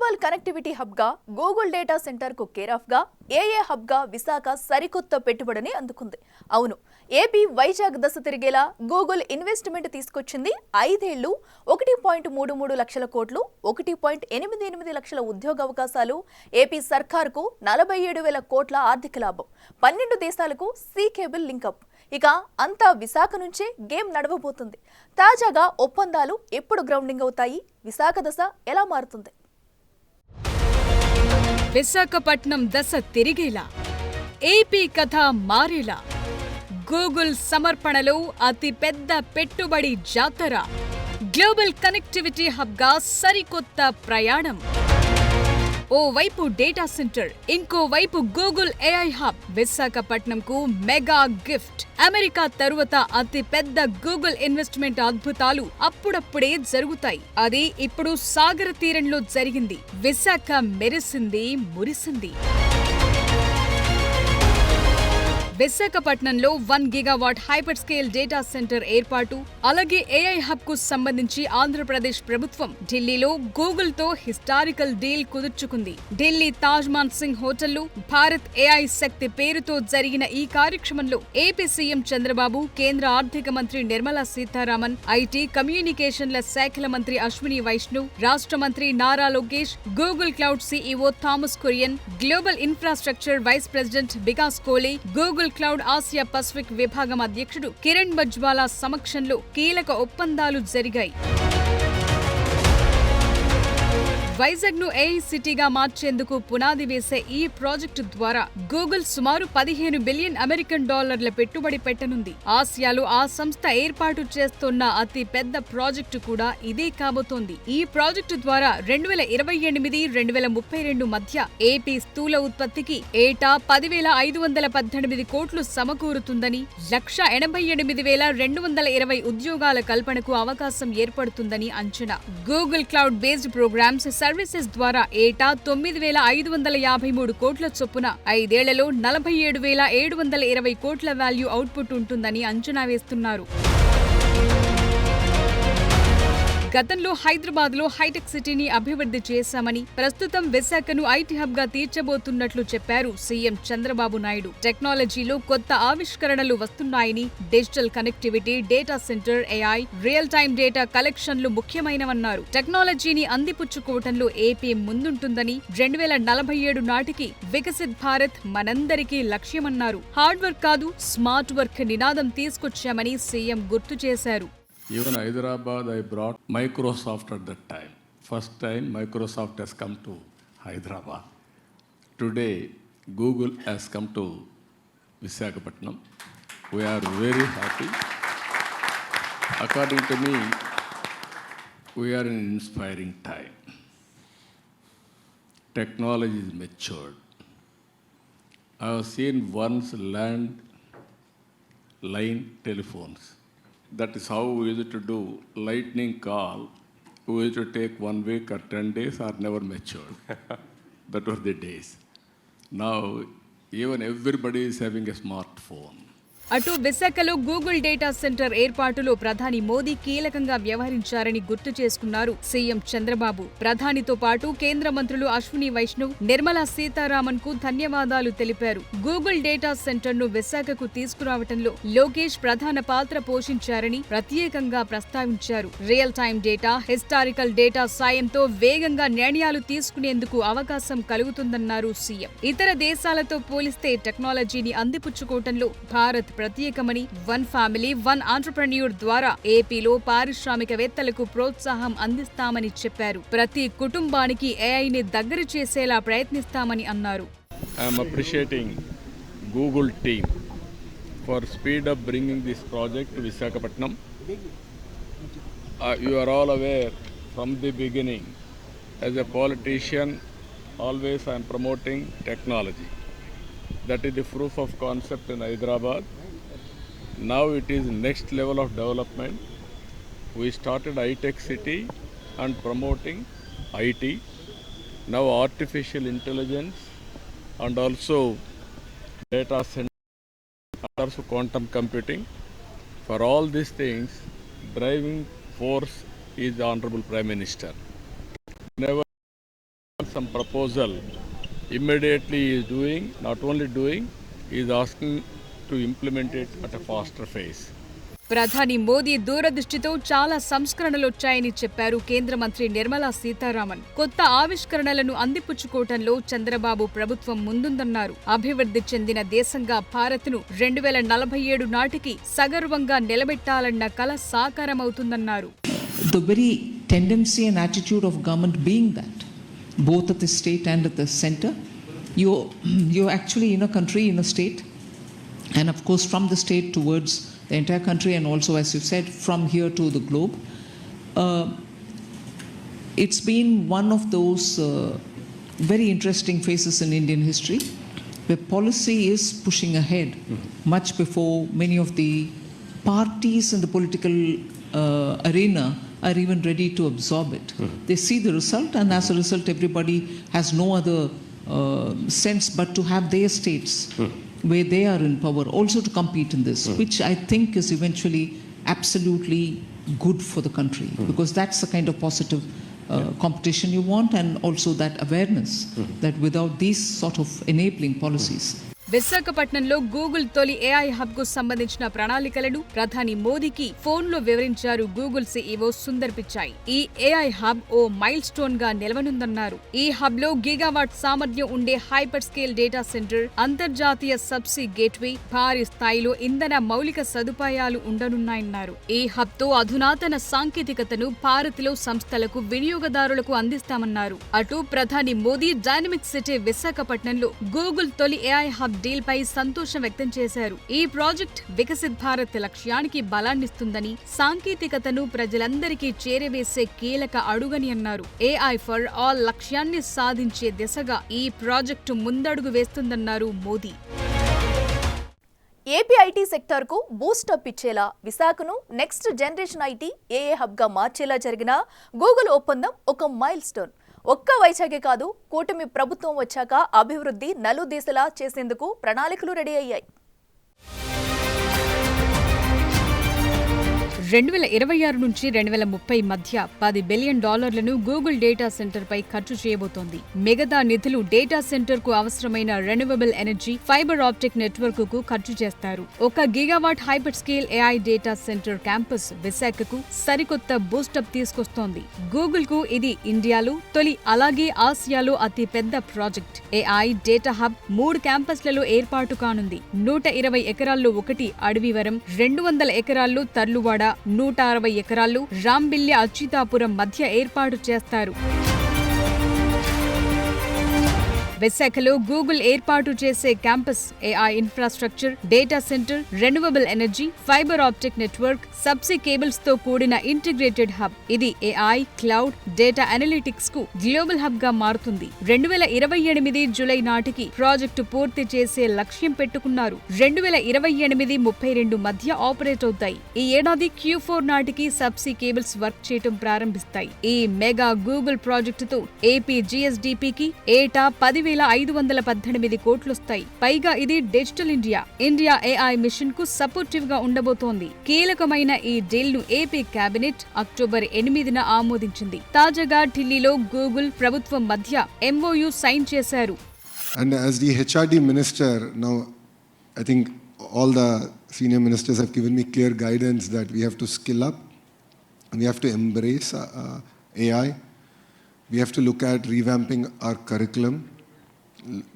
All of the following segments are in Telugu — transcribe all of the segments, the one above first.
గ్లోబల్ కనెక్టివిటీ హబ్ గా గూగుల్ డేటా సెంటర్ కు కేర్ ఆఫ్ గా ఏఏ హబ్ గా విశాఖ సరికొత్త పెట్టుబడిని అందుకుంది. అవును, ఏపీ వైజాగ్ దశ తిరిగేలా గూగుల్ ఇన్వెస్ట్మెంట్ తీసుకొచ్చింది. 5 ఏళ్లు 1.33 లక్షల కోట్లు, 1.88 లక్షల ఉద్యోగ అవకాశాలు, ఏపీ సర్కార్కు 47,000 కోట్ల ఆర్థిక లాభం, 12 దేశాలకు సీ కేబుల్ లింకప్. ఇక అంతా విశాఖ నుంచే గేమ్ నడవబోతుంది. తాజాగా ఒప్పందాలు ఎప్పుడు గ్రౌండింగ్ అవుతాయి, విశాఖ దశ ఎలా మారుతుంది? విశాఖపట్నం దశ తిరిగేలా, ఏపీ కథ మారేలా, గూగుల్ సమర్పణలో అతి పెద్ద పెట్టుబడి జాతర, గ్లోబల్ కనెక్టివిటీ హబ్గా సరికొత్త ప్రయాణం. ఓవైపు డేటా సెంటర్, ఇంకోవైపు గూగుల్ ఏఐ హబ్. విశాఖపట్నంకు మెగా గిఫ్ట్. అమెరికా తరువాత అతి పెద్ద గూగుల్ ఇన్వెస్ట్మెంట్ అద్భుతాలు అప్పుడప్పుడే జరుగుతాయి. అది ఇప్పుడు సాగర తీరంలో జరిగింది. విశాఖ మెరిసింది, మురిసింది. విశాఖపట్నంలో 1 gigawatt hyper scale data centre ఏర్పాటు, అలాగే ఏఐ హబ్ కు సంబంధించి ఆంధ్రప్రదేశ్ ప్రభుత్వం ఢిల్లీలో గూగుల్ తో హిస్టారికల్ డీల్ కుదుర్చుకుంది. ఢిల్లీ తాజ్ మాన్సింగ్ హోటల్లో భారత్ ఏఐ శక్తి పేరుతో జరిగిన ఈ కార్యక్రమంలో ఏపీ సీఎం చంద్రబాబు, కేంద్ర ఆర్థిక మంత్రి నిర్మలా సీతారామన్, ఐటీ కమ్యూనికేషన్ల శాఖల మంత్రి అశ్విని వైష్ణవ్, రాష్ట్ర మంత్రి Nara Lokesh, Google cloud CEO Thomas Kurian, global infrastructure vice president Vikas Kohli, Google cloud Asia Pacific విభాగం అధ్యక్షుడు కిరణ్ బజ్వాలా సమక్షంలో కీలక ఒప్పందాలు జరిగాయి. వైజాగ్ ను ఏఐ సిటీగా మార్చేందుకు పునాది వేసే ఈ ప్రాజెక్టు ద్వారా గూగుల్ సుమారు 15 బిలియన్ అమెరికన్ డాలర్ల పెట్టుబడి పెట్టనుంది. ఆసియాలో ఆ సంస్థ ఏర్పాటు చేస్తున్న అతి పెద్ద ప్రాజెక్టు కూడా ఇదే కాబోతోంది. ఈ ప్రాజెక్టు ద్వారా 2028-2032 మధ్య ఏపీ స్థూల ఉత్పత్తికి ఏటా 10,518 కోట్లు సమకూరుతుందని, 1,88,220 ఉద్యోగాల కల్పనకు అవకాశం ఏర్పడుతుందని అంచనా. Google cloud based programs, services ద్వారా ఏటా 9,553 కోట్ల చొప్పున 5 ఏళ్లలో 47,720 కోట్ల వాల్యూ అవుట్పుట్ ఉంటుందని అంచనా వేస్తున్నారు. గతంలో హైదరాబాద్ లో హైటెక్ సిటీని అభివృద్ధి చేశామని, ప్రస్తుతం విశాఖను ఐటీ హబ్ గా తీర్చబోతున్నట్లు చెప్పారు సీఎం చంద్రబాబు నాయుడు. టెక్నాలజీలో కొత్త ఆవిష్కరణలు వస్తున్నాయని, digital connectivity, data centre, AI, real time data కలెక్షన్లు ముఖ్యమైనవన్నారు. టెక్నాలజీని అందిపుచ్చుకోవటంలో ఏపీ ముందుంటుందని, 2047 నాటికి వికసిత్ భారత్ మనందరికీ లక్ష్యమన్నారు. హార్డ్ వర్క్ కాదు, స్మార్ట్ వర్క్ నినాదం తీసుకొచ్చామని సీఎం గుర్తు చేశారు. Even Hyderabad, I brought Microsoft at that time. First time Microsoft has come to Hyderabad. Today, Google has come to Visakhapatnam. We are very happy. According to me, we are in an inspiring time. Technology is matured. I have seen once landline telephones. That is how we used to do lightning call. We used to take 1 week or 10 days or never matured. That were the days. Now, even everybody is having a smartphone. అటు విశాఖలో గూగుల్ డేటా సెంటర్ ఏర్పాటులో ప్రధాని మోదీ కీలకంగా వ్యవహరించారని గుర్తు చేసుకున్నారు సీఎం చంద్రబాబు. ప్రధానితో పాటు కేంద్ర మంత్రులు అశ్విని వైష్ణవ్, నిర్మలా సీతారామన్ కు ధన్యవాదాలు తెలిపారు. గూగుల్ డేటా సెంటర్ ను విశాఖకు తీసుకురావటంలో లోకేష్ ప్రధాన పాత్ర పోషించారని ప్రత్యేకంగా ప్రస్తావించారు. Real time data, historical data సాయంతో వేగంగా నిర్ణయాలు తీసుకునేందుకు అవకాశం కలుగుతుందన్నారు సీఎం. ఇతర దేశాలతో పోలిస్తే టెక్నాలజీని అందిపుచ్చుకోవటంలో భారత్ ప్రత్యేకమని, 1 ఫ్యామిలీ 1 ఆంటర్‌ప్రెన్యూర్ ద్వారా ఏపీలో పారిశ్రామికవేత్తలకు ప్రోత్సాహం అందిస్తామని చెప్పారు. ప్రతి కుటుంబానికి ఏఐని దగ్గర చేసేలా ప్రయత్నిస్తామని అన్నారు. I am appreciating Google team for speed up bringing this project to Visakhapatnam. You are all aware from the beginning, as a politician, always I am promoting technology. That is the proof of concept in Hyderabad. Now it is next level of development. We started high-tech city and promoting IT. Now artificial intelligence and also data center and also quantum computing. For all these things, driving force is the Honorable Prime Minister. Never some proposal, immediately he is doing, not only doing, he is asking to implement it at a faster pace. ప్రధాని మోదీ దూరదృష్టితో చాలా సంస్కరణలొచ్చాయని చెప్పారు కేంద్ర మంత్రి నిర్మలా సీతారామన్. కొత్త ఆవిష్కరణలను అందిపుచ్చుకోవటంలో చంద్రబాబు ప్రభుత్వం ముందుందన్నారు. అభివృద్ధి చెందిన దేశంగా భారత్ను 2047 నాటికి సగర్వంగా నిలబెట్టాలన్న కల సాకారమవుతుందన్నారు. The very tendency and attitude of government being that, both at the state and at the center, you're actually in a country, in a state, and of course from the state towards the entire country, and also, as you said, from here to the globe. It's been one of those very interesting phases in Indian history where policy is pushing ahead much before many of the parties in the political arena are even ready to absorb it. They see the result, and as a result everybody has no other sense but to have their states where they are in power also to compete in this, which I think is eventually absolutely good for the country, because that's the kind of positive competition you want, and also that awareness that without these sort of enabling policies, విశాఖపట్నంలో గూగుల్ తొలి ఏఐ హబ్ కు సంబంధించిన ప్రణాళికలను ప్రధాని మోదీకి ఫోన్లో వివరించారు గూగుల్ సీఈఓ సుందర్ పిచాయ్. ఈ ఏఐ హబ్ ఓ మైల్ స్టోన్ గా నిలవనుందన్నారు. ఈ హబ్ లో గిగావాట్ సామర్థ్యం ఉండే హైపర్ స్కేల్ డేటా సెంటర్, అంతర్జాతీయ సబ్సీ గేట్వే, భారీ స్థాయిలో ఇంధన మౌలిక సదుపాయాలు ఉండనున్నాయన్నారు. ఈ హబ్ తో అధునాతన సాంకేతికతను భారత్లో సంస్థలకు, వినియోగదారులకు అందిస్తామన్నారు. అటు ప్రధాని మోదీ డైనమిక్ సిటీ విశాఖపట్నంలో గూగుల్ తొలి ఏఐ హబ్ డీల్ పై సంతోషం వ్యక్తం చేశారు. ఈ ప్రాజెక్ట్ వికసిత్ భారత్ లక్ష్యానికి బలాన్నిస్తుందని, సాంకేతికతను ప్రజలందరికీ చేరవేసే కీలక అడుగని అన్నారు. ఏఐ ఫర్ ఆల్ లక్ష్యాన్ని సాధించే దిశగా ఈ ప్రాజెక్టు ముందడుగు వేస్తుందన్నారు మోదీ. ఏపీ ఐటీ సెక్టార్ కు బూస్టప్ ఇచ్చేలా విశాఖను నెక్స్ట్ జనరేషన్ ఐటీ ఏఏ హబ్ గా మార్చేలా జరిగిన గూగుల్ ఒప్పందం ఒక మైల్ స్టోన్. ఒక్క వైజాగే కాదు, కూటమి ప్రభుత్వం వచ్చాక అభివృద్ధి నలుదిశలా చేసేందుకు ప్రణాళికలు రెడీ అయ్యాయి. 2026 నుంచి 2030 మధ్య $10 బిలియన్ గూగుల్ డేటా సెంటర్ పై ఖర్చు చేయబోతోంది. మిగతా నిధులు డేటా సెంటర్ కు అవసరమైన renewable energy, fibre optic network కు ఖర్చు చేస్తారు. 1 gigawatt hyper scale AI data centre campus విశాఖకు సరికొత్త బూస్టప్ తీసుకొస్తోంది. గూగుల్ కు ఇది ఇండియాలో తొలి, అలాగే ఆసియాలో అతి పెద్ద ప్రాజెక్ట్. ఏఐ డేటా హబ్ 3 క్యాంపస్లలో ఏర్పాటు కానుంది. 120 ఎకరాల్లో ఒకటి అడవివరం, 200 ఎకరాల్లో తర్లువాడ, 160 ఎకరాల్లో రాంబిల్య అచ్యుతాపురం మధ్య ఏర్పాటు చేస్తారు. విశాఖలో గూగుల్ ఏర్పాటు చేసే campus AI infrastructure, data centre, renewable energy, fibre optic network, subsea cables తో కూడిన ఇంటిగ్రేటెడ్ హబ్. ఇది ఏఐ, క్లౌడ్, డేటా అనలిటిక్స్ కు గ్లోబల్ హబ్ గా మారుతుంది. 2028 జూలై నాటికి ప్రాజెక్టు పూర్తి చేసే లక్ష్యం పెట్టుకున్నారు. 2028-32 మధ్య ఆపరేట్ అవుతాయి. ఈ ఏడాది Q4 నాటికి సబ్సీ కేబుల్స్ వర్క్ చేయటం ప్రారంభిస్తాయి. ఈ మెగా గూగుల్ ప్రాజెక్టుతో ఏపీ జీఎస్డీపీకి ఏటా 10,518 కోట్లొస్తాయి. పైగా ఇది డిజిటల్ ఇండియా ఏఐ మిషన్ కు సపోర్టివ్ గా ఉండబోతోంది. కీలకమైన ఈ డీల్ ను ఏపీ కేబినెట్ అక్టోబర్ 8న ఆమోదించింది. తాజాగా ఢిల్లీలో గూగుల్ ప్రభుత్వం మధ్య MOU సైన్ చేశారు. And as the HRD minister, now I think all the senior ministers have given me clear guidance that we have to skill up, we have to embrace AI, we have to look at revamping our curriculum,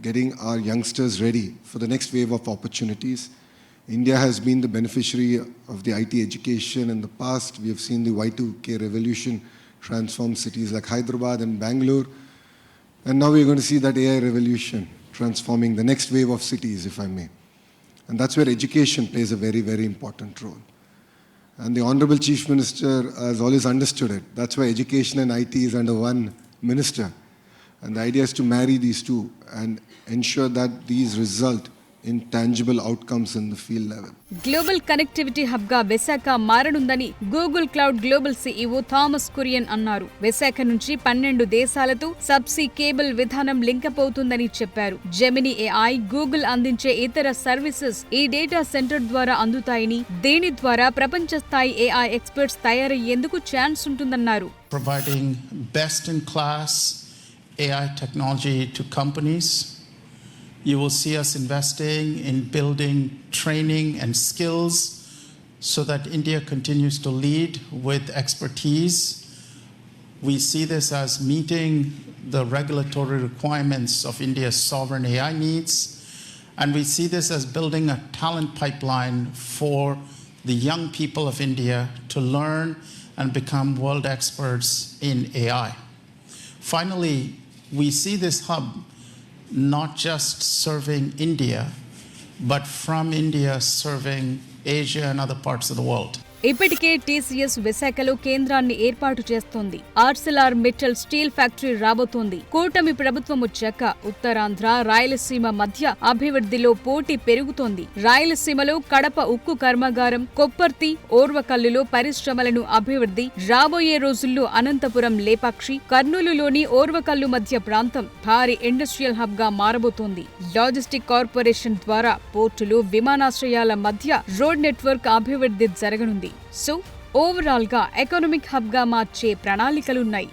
getting our youngsters ready for the next wave of opportunities. India has been the beneficiary of the IT education in the past. We have seen the Y2K revolution transform cities like Hyderabad and Bangalore. And now we're going to see that AI revolution transforming the next wave of cities, if I may. And that's where education plays a very, very important role. And the Honorable Chief Minister has always understood it. That's why education and IT is under one minister. And the idea is to marry these two and ensure that these result in tangible outcomes in the field level. Global connectivity hub గా విశాఖ మారనుందని Google cloud global CEO Thomas Kurian అన్నారు. విశాఖ నుంచి 12 దేశాలతో సబ్సీ కేబుల్ విధానం లింకప్ అవుతుందని చెప్పారు. జెమిని ఏఐ, గూగుల్ అందించే ఇతర సర్వీసెస్ ఈ డేటా సెంటర్ ద్వారా అందుతాయని, దీని ద్వారా ప్రపంచ స్థాయి ఏఐ ఎక్స్పర్ట్స్ తయారయ్యేందుకు ఛాన్స్ ఉంటుందన్నారు. Providing best in class AI technology to companies. You will see us investing in building training and skills so that India continues to lead with expertise. We see this as meeting the regulatory requirements of India's sovereign AI needs. And we see this as building a talent pipeline for the young people of India to learn and become world experts in AI. Finally, we see this hub not just serving India, but from India serving Asia and other parts of the world. ఇప్పటికే టీసీఎస్ విశాఖలో కేంద్రాన్ని ఏర్పాటు చేస్తోంది. ఆర్సెలార్ మిట్టల్ స్టీల్ ఫ్యాక్టరీ రాబోతోంది. కూటమి ప్రభుత్వం వచ్చాక ఉత్తరాంధ్ర, రాయలసీమ మధ్య అభివృద్ధిలో పోటీ పెరుగుతోంది. రాయలసీమలో కడప ఉక్కు కర్మాగారం, కొప్పర్తి, ఓర్వకల్లులో పరిశ్రమలను అభివృద్ధి, రాబోయే రోజుల్లో అనంతపురం లేపాక్షి, కర్నూలులోని ఓర్వకల్లు మధ్య ప్రాంతం భారీ ఇండస్ట్రియల్ హబ్ గా మారబోతోంది. లాజిస్టిక్ కార్పొరేషన్ ద్వారా పోర్టులు, విమానాశ్రయాల మధ్య రోడ్ నెట్వర్క్ అభివృద్ధి జరగనుంది. సో ఓవరాల్ గా ఎకనామిక్ హబ్ గా మార్చే ప్రణాళికలున్నాయి.